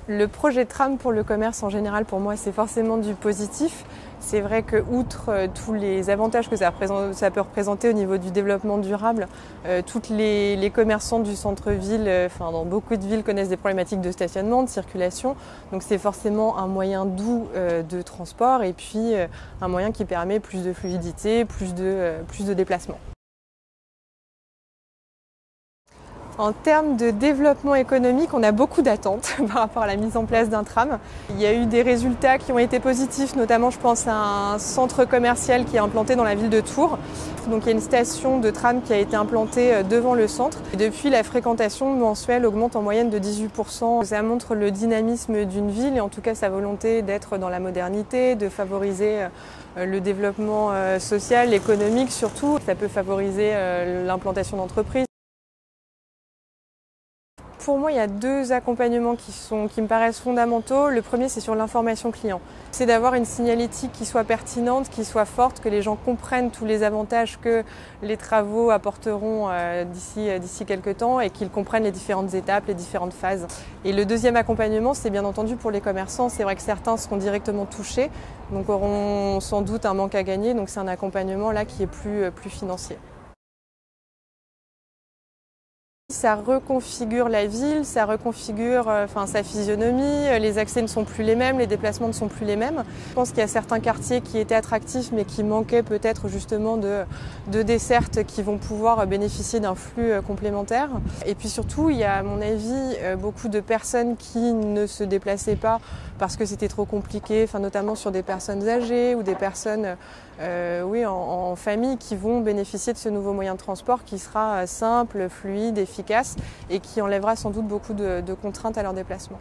Le projet de tram pour le commerce en général, pour moi, c'est forcément du positif. C'est vrai que, outre tous les avantages que ça peut représenter au niveau du développement durable, toutes les commerçants du centre-ville, dans beaucoup de villes, connaissent des problématiques de stationnement, de circulation. Donc c'est forcément un moyen doux de transport et puis un moyen qui permet plus de fluidité, plus de déplacement. En termes de développement économique, on a beaucoup d'attentes par rapport à la mise en place d'un tram. Il y a eu des résultats qui ont été positifs, notamment je pense à un centre commercial qui est implanté dans la ville de Tours. Donc il y a une station de tram qui a été implantée devant le centre. Et depuis, la fréquentation mensuelle augmente en moyenne de 18%. Ça montre le dynamisme d'une ville et en tout cas sa volonté d'être dans la modernité, de favoriser le développement social, économique surtout. Ça peut favoriser l'implantation d'entreprises. Pour moi, il y a deux accompagnements qui me paraissent fondamentaux. Le premier, c'est sur l'information client. C'est d'avoir une signalétique qui soit pertinente, qui soit forte, que les gens comprennent tous les avantages que les travaux apporteront d'ici quelques temps et qu'ils comprennent les différentes étapes, les différentes phases. Et le deuxième accompagnement, c'est bien entendu pour les commerçants. C'est vrai que certains seront directement touchés, donc auront sans doute un manque à gagner. Donc c'est un accompagnement là qui est plus financier. Ça reconfigure la ville, ça reconfigure sa physionomie, les accès ne sont plus les mêmes, les déplacements ne sont plus les mêmes. Je pense qu'il y a certains quartiers qui étaient attractifs mais qui manquaient peut-être justement de dessertes qui vont pouvoir bénéficier d'un flux complémentaire. Et puis surtout, il y a à mon avis beaucoup de personnes qui ne se déplaçaient pas parce que c'était trop compliqué, notamment sur des personnes âgées ou des personnes en famille qui vont bénéficier de ce nouveau moyen de transport qui sera simple, fluide, efficace et qui enlèvera sans doute beaucoup de contraintes à leur déplacement.